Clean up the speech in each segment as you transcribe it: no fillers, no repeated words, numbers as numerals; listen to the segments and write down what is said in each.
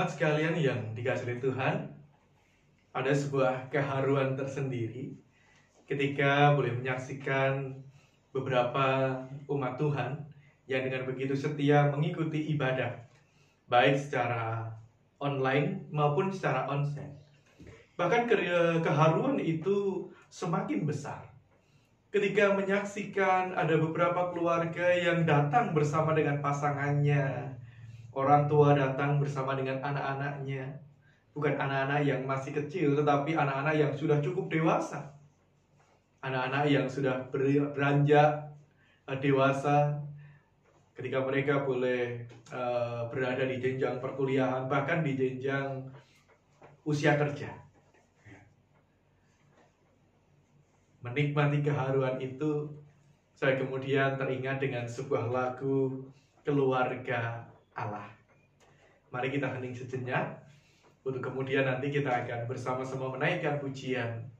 Jemaat sekalian yang dikasihi Tuhan, ada sebuah keharuan tersendiri ketika boleh menyaksikan beberapa umat Tuhan yang dengan begitu setia mengikuti ibadah, baik secara online maupun secara onsite. Bahkan keharuan itu semakin besar ketika menyaksikan ada beberapa keluarga yang datang bersama dengan pasangannya. Orang tua datang bersama dengan anak-anaknya. Bukan anak-anak yang masih kecil, tetapi anak-anak yang sudah cukup dewasa. Anak-anak yang sudah beranjak dewasa, ketika mereka boleh berada di jenjang perkuliahan, bahkan di jenjang usia kerja. Menikmati keharuan itu, saya kemudian teringat dengan sebuah lagu Keluarga Allah. Mari kita hening sejenak, untuk kemudian nanti kita akan bersama-sama menaikkan pujian.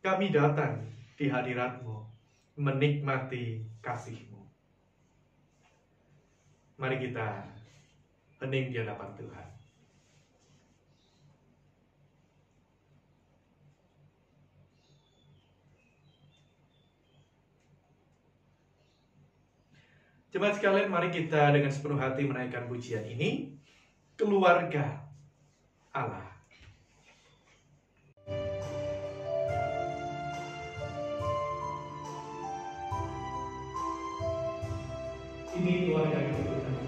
Kami datang di hadirat-Mu, menikmati kasih-Mu. Mari kita hening di hadapan Tuhan. Jemaat sekalian, mari kita dengan sepenuh hati menaikkan pujian ini, Keluarga Allah. Ini keluarga Tuhan,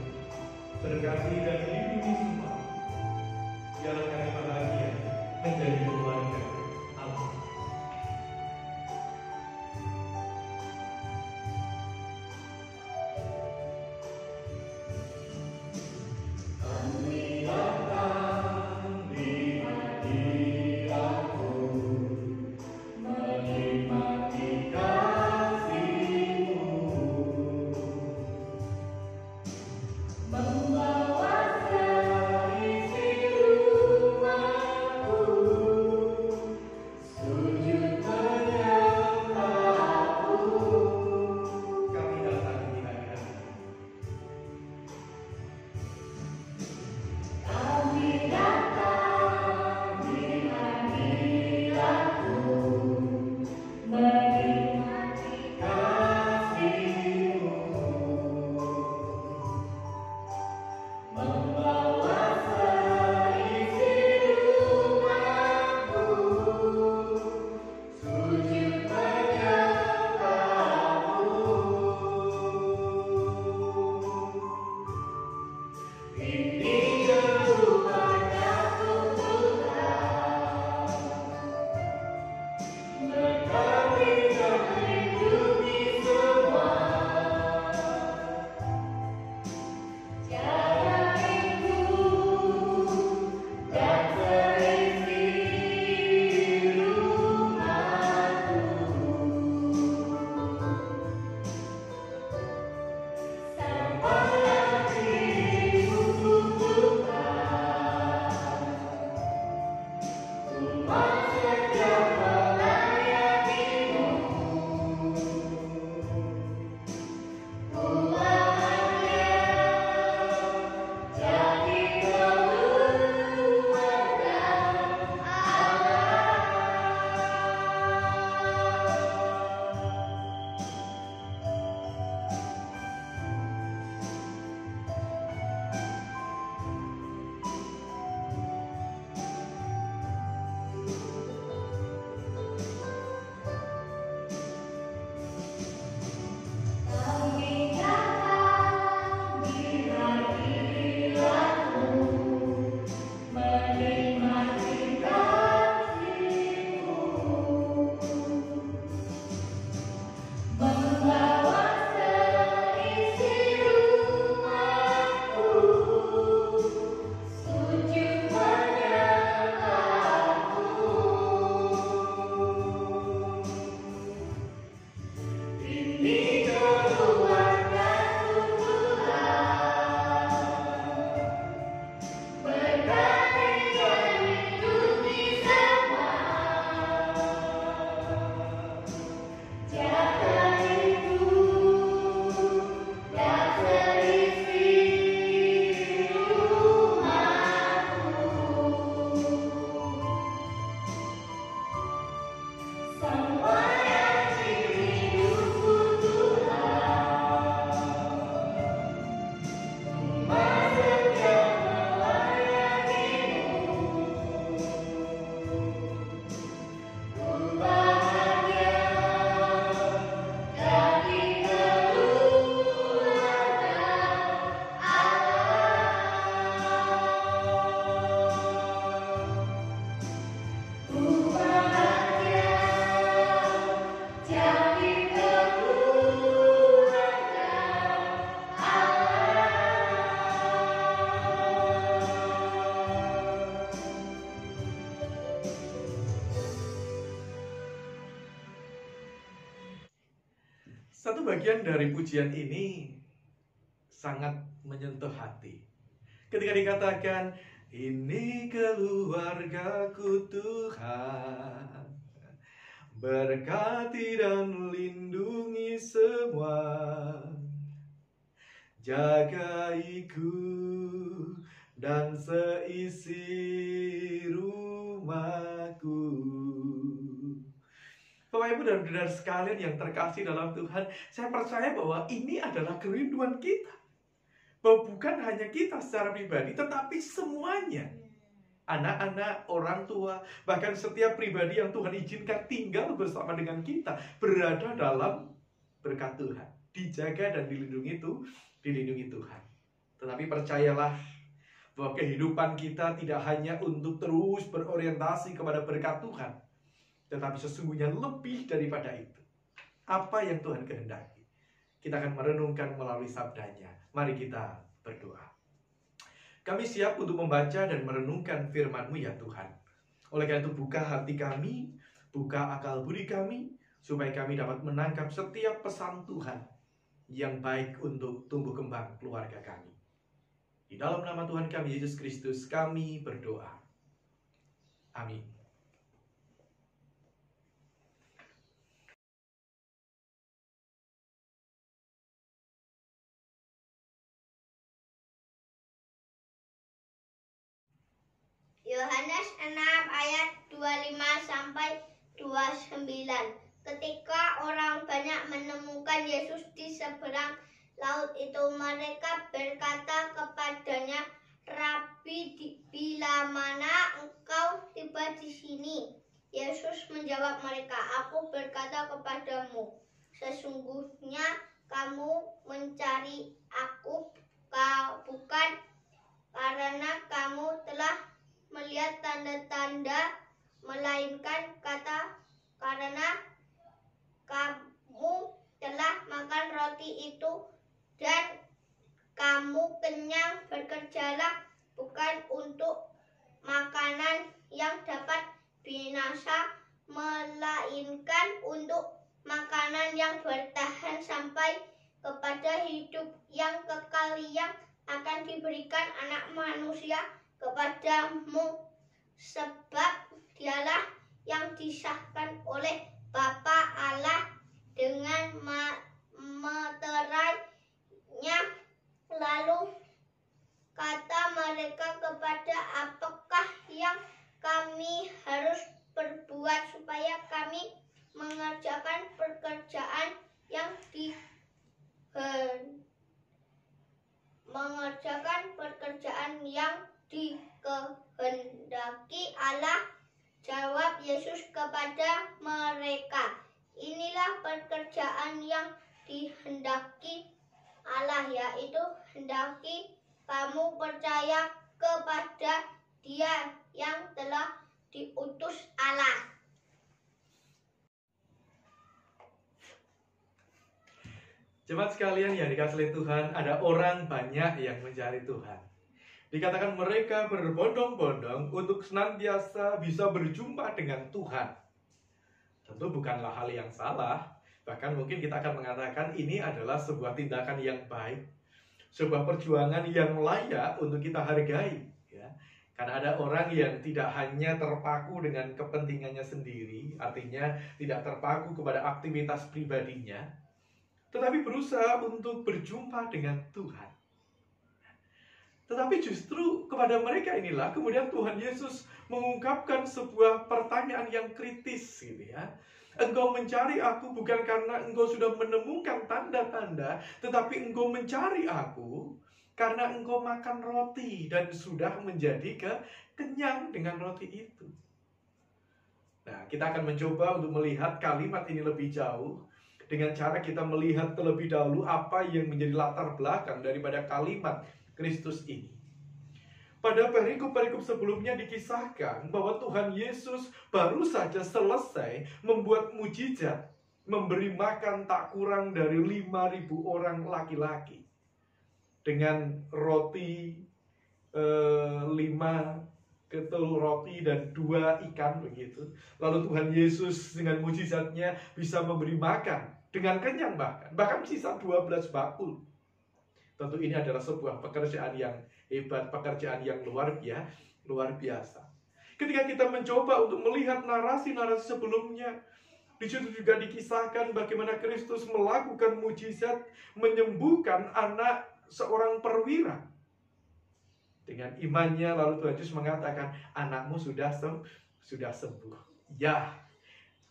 terkasih dan dilindungi semua. Biarlah kami bahagia menjadi keluarga Allah. Satu bagian dari pujian ini sangat menyentuh hati. Ketika dikatakan, ini keluargaku Tuhan, berkati dan lindungi semua, jagaiku dan seisi rumahku. Bapak Ibu dan saudara sekalian yang terkasih dalam Tuhan, saya percaya bahwa ini adalah kerinduan kita. Bahwa bukan hanya kita secara pribadi, tetapi semuanya. Anak-anak, orang tua, bahkan setiap pribadi yang Tuhan izinkan tinggal bersama dengan kita, berada dalam berkat Tuhan. Dijaga dan dilindungi Tuhan. Tetapi percayalah bahwa kehidupan kita tidak hanya untuk terus berorientasi kepada berkat Tuhan, tetapi sesungguhnya lebih daripada itu. Apa yang Tuhan kehendaki? Kita akan merenungkan melalui sabdanya. Mari kita berdoa. Kami siap untuk membaca dan merenungkan firman-Mu ya Tuhan. Oleh karena itu buka hati kami, buka akal budi kami, supaya kami dapat menangkap setiap pesan Tuhan yang baik untuk tumbuh kembang keluarga kami. Di dalam nama Tuhan kami Yesus Kristus kami berdoa. Amin. Yohanes 6 ayat 25 sampai 29. Ketika orang banyak menemukan Yesus di seberang laut itu, mereka berkata kepadanya, "Rabi, bila mana engkau tiba di sini?" Yesus menjawab mereka, "Aku berkata kepadamu, sesungguhnya kamu mencari Aku bukan karena kamu telah melihat tanda-tanda, melainkan karena kamu telah makan roti itu dan kamu kenyang. Bekerjalah bukan untuk makanan yang dapat binasa, melainkan untuk makanan yang bertahan sampai kepada hidup yang kekal, yang akan diberikan Anak Manusia kepadamu, sebab Dialah yang disahkan oleh Bapa Allah dengan meterainya." Lalu kata mereka kepada, "Apakah yang kami harus perbuat supaya kami mengerjakan pekerjaan yang dikehendaki Allah?" Jawab Yesus kepada mereka, "Inilah pekerjaan yang dihendaki Allah, yaitu hendaki kamu percaya kepada Dia yang telah diutus Allah." Jemaat sekalian yang dikasihi oleh Tuhan, ada orang banyak yang mencari Tuhan. Dikatakan mereka berbondong-bondong untuk senantiasa bisa berjumpa dengan Tuhan. Tentu bukanlah hal yang salah. Bahkan mungkin kita akan mengatakan ini adalah sebuah tindakan yang baik, sebuah perjuangan yang layak untuk kita hargai. Ya. Karena ada orang yang tidak hanya terpaku dengan kepentingannya sendiri, artinya tidak terpaku kepada aktivitas pribadinya, tetapi berusaha untuk berjumpa dengan Tuhan. Tetapi justru kepada mereka inilah kemudian Tuhan Yesus mengungkapkan sebuah pertanyaan yang kritis gitu ya. Engkau mencari Aku bukan karena engkau sudah menemukan tanda-tanda, tetapi engkau mencari Aku karena engkau makan roti dan sudah menjadi kenyang dengan roti itu. Nah, kita akan mencoba untuk melihat kalimat ini lebih jauh dengan cara kita melihat terlebih dahulu apa yang menjadi latar belakang daripada kalimat Kristus ini. Pada perikop-perikop sebelumnya dikisahkan bahwa Tuhan Yesus baru saja selesai membuat mujizat, memberi makan tak kurang dari 5.000 orang laki-laki dengan roti 5 ketul roti dan 2 ikan begitu. Lalu Tuhan Yesus dengan mujizatnya bisa memberi makan dengan kenyang bahkan sisa 12 bakul. Tentu ini adalah sebuah pekerjaan yang hebat, pekerjaan yang luar biasa. Ketika kita mencoba untuk melihat narasi-narasi sebelumnya, di situ juga dikisahkan bagaimana Kristus melakukan mujizat menyembuhkan anak seorang perwira. Dengan imannya lalu Tuhan Yesus mengatakan, anakmu sudah sembuh. Ya,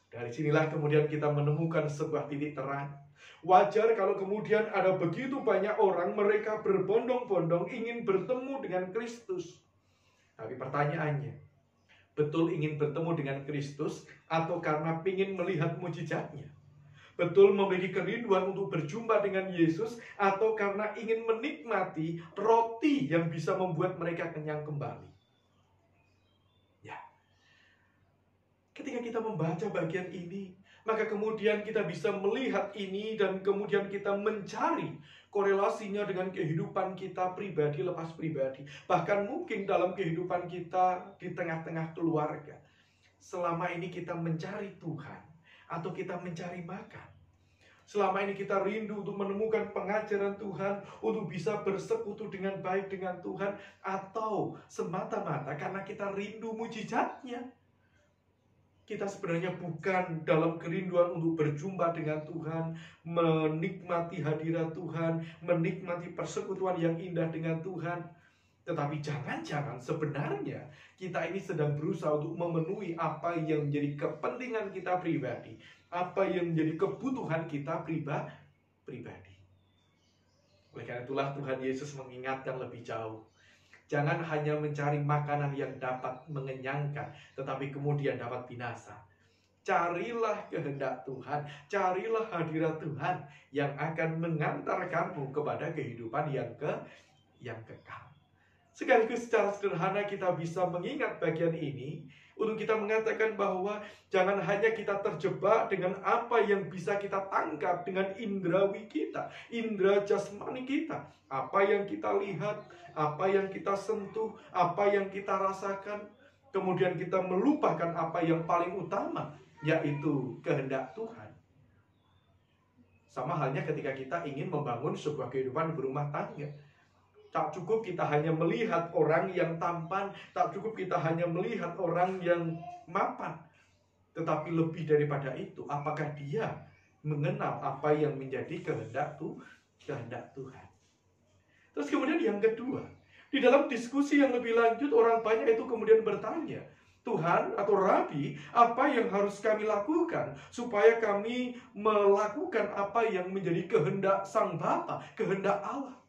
dari sinilah kemudian kita menemukan sebuah titik terang. Wajar kalau kemudian ada begitu banyak orang, mereka berbondong-bondong ingin bertemu dengan Kristus. Tapi pertanyaannya, betul ingin bertemu dengan Kristus atau karena ingin melihat mujizatnya? Betul memiliki kerinduan untuk berjumpa dengan Yesus atau karena ingin menikmati roti yang bisa membuat mereka kenyang kembali? Ya. Ketika kita membaca bagian ini, maka kemudian kita bisa melihat ini dan kemudian kita mencari korelasinya dengan kehidupan kita pribadi lepas pribadi. Bahkan mungkin dalam kehidupan kita di tengah-tengah keluarga. Selama ini kita mencari Tuhan atau kita mencari makan. Selama ini kita rindu untuk menemukan pengajaran Tuhan, untuk bisa bersekutu dengan baik dengan Tuhan, atau semata-mata karena kita rindu mujizatnya. Kita sebenarnya bukan dalam kerinduan untuk berjumpa dengan Tuhan, menikmati hadirat Tuhan, menikmati persekutuan yang indah dengan Tuhan. Tetapi jangan-jangan sebenarnya kita ini sedang berusaha untuk memenuhi apa yang menjadi kepentingan kita pribadi, apa yang menjadi kebutuhan kita pribadi. Oleh karena itulah Tuhan Yesus mengingatkan lebih jauh. Jangan hanya mencari makanan yang dapat mengenyangkan, tetapi kemudian dapat binasa. Carilah kehendak Tuhan, carilah hadirat Tuhan yang akan mengantarkanmu kepada kehidupan yang kekal. Sekaligus secara sederhana kita bisa mengingat bagian ini untuk kita mengatakan bahwa jangan hanya kita terjebak dengan apa yang bisa kita tangkap dengan indrawi kita, indera jasmani kita, apa yang kita lihat, apa yang kita sentuh, apa yang kita rasakan, kemudian kita melupakan apa yang paling utama, yaitu kehendak Tuhan. Sama halnya ketika kita ingin membangun sebuah kehidupan berumah tangga. Tak cukup kita hanya melihat orang yang tampan, tak cukup kita hanya melihat orang yang mapan. Tetapi lebih daripada itu, apakah dia mengenal apa yang menjadi kehendak Tuhan. Terus kemudian yang kedua, di dalam diskusi yang lebih lanjut, orang banyak itu kemudian bertanya, Tuhan atau Rabi, apa yang harus kami lakukan supaya kami melakukan apa yang menjadi kehendak Sang Bapa, kehendak Allah?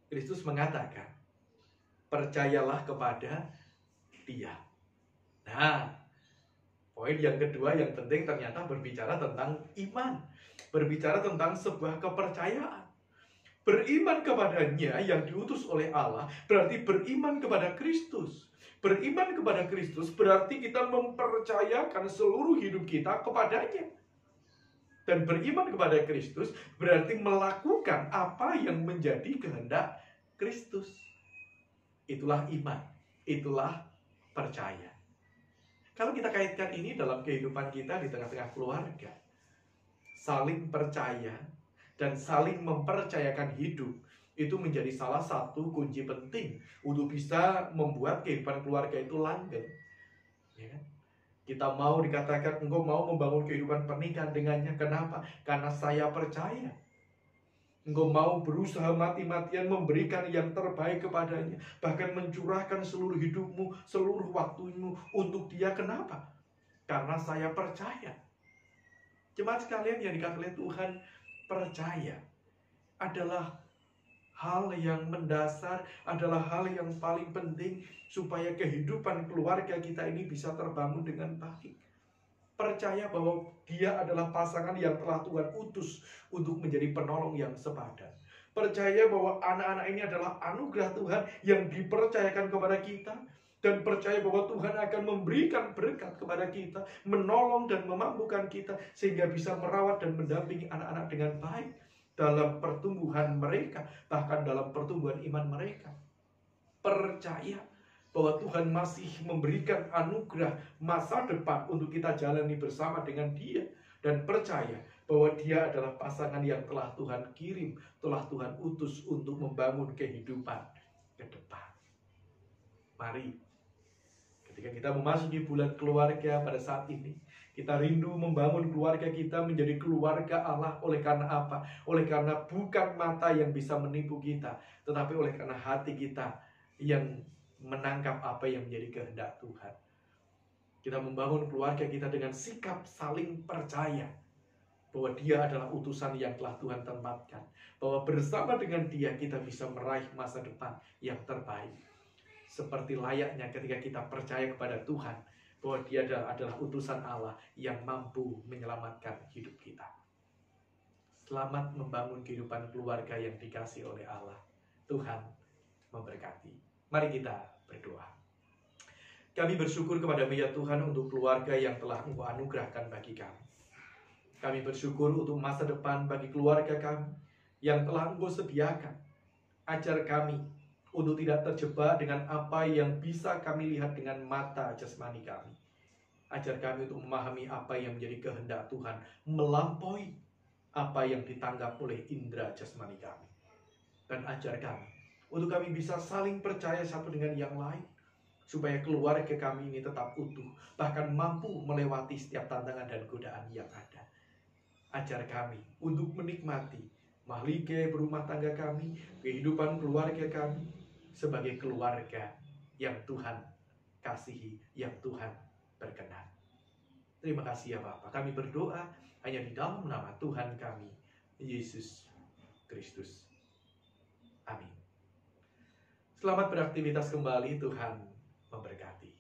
Kristus mengatakan, percayalah kepada Dia. Nah, poin yang kedua yang penting ternyata berbicara tentang iman. Berbicara tentang sebuah kepercayaan. Beriman kepadanya yang diutus oleh Allah berarti beriman kepada Kristus. Beriman kepada Kristus berarti kita mempercayakan seluruh hidup kita kepadanya. Dan beriman kepada Kristus berarti melakukan apa yang menjadi kehendak Kristus. Itulah iman, itulah percaya. Kalau kita kaitkan ini dalam kehidupan kita di tengah-tengah keluarga, saling percaya dan saling mempercayakan hidup itu menjadi salah satu kunci penting untuk bisa membuat kehidupan keluarga itu langgeng. Ya kan? Kita mau dikatakan engkau mau membangun kehidupan pernikahan dengannya. Kenapa? Karena saya percaya. Engkau mau berusaha mati-matian memberikan yang terbaik kepadanya. Bahkan mencurahkan seluruh hidupmu, seluruh waktumu untuk dia. Kenapa? Karena saya percaya. Jemaat sekalian yang dikasihi oleh Tuhan, percaya adalah hal yang mendasar, adalah hal yang paling penting supaya kehidupan keluarga kita ini bisa terbangun dengan baik. Percaya bahwa dia adalah pasangan yang telah Tuhan utus untuk menjadi penolong yang sepadan. Percaya bahwa anak-anak ini adalah anugerah Tuhan yang dipercayakan kepada kita. Dan percaya bahwa Tuhan akan memberikan berkat kepada kita, menolong dan memampukan kita, sehingga bisa merawat dan mendampingi anak-anak dengan baik dalam pertumbuhan mereka, bahkan dalam pertumbuhan iman mereka. Percaya bahwa Tuhan masih memberikan anugerah masa depan untuk kita jalani bersama dengan Dia. Dan percaya bahwa dia adalah pasangan yang telah Tuhan kirim, telah Tuhan utus untuk membangun kehidupan ke depan. Mari, ketika kita memasuki bulan keluarga pada saat ini, kita rindu membangun keluarga kita menjadi keluarga Allah. Oleh karena apa? Oleh karena bukan mata yang bisa menipu kita, tetapi oleh karena hati kita yang menangkap apa yang menjadi kehendak Tuhan. Kita membangun keluarga kita dengan sikap saling percaya bahwa dia adalah utusan yang telah Tuhan tempatkan, bahwa bersama dengan dia kita bisa meraih masa depan yang terbaik. Seperti layaknya ketika kita percaya kepada Tuhan bahwa dia adalah utusan Allah yang mampu menyelamatkan hidup kita. Selamat membangun kehidupan keluarga yang dikasih oleh Allah. Tuhan memberkati. Mari kita berdoa. Kami bersyukur kepadamu ya Tuhan untuk keluarga yang telah Engkau anugerahkan bagi kami. Kami bersyukur untuk masa depan bagi keluarga kami yang telah Engkau sediakan. Ajar kami untuk tidak terjebak dengan apa yang bisa kami lihat dengan mata jasmani kami. Ajar kami untuk memahami apa yang menjadi kehendak Tuhan melampaui apa yang ditanggap oleh indera jasmani kami. Dan ajar kami untuk kami bisa saling percaya satu dengan yang lain, supaya keluarga kami ini tetap utuh, bahkan mampu melewati setiap tantangan dan godaan yang ada. Ajar kami untuk menikmati mahlike berumah tangga kami, kehidupan keluarga kami, sebagai keluarga yang Tuhan kasihi, yang Tuhan berkenan. Terima kasih ya Bapa. Kami berdoa hanya di dalam nama Tuhan kami, Yesus Kristus. Amin. Selamat beraktivitas kembali. Tuhan memberkati.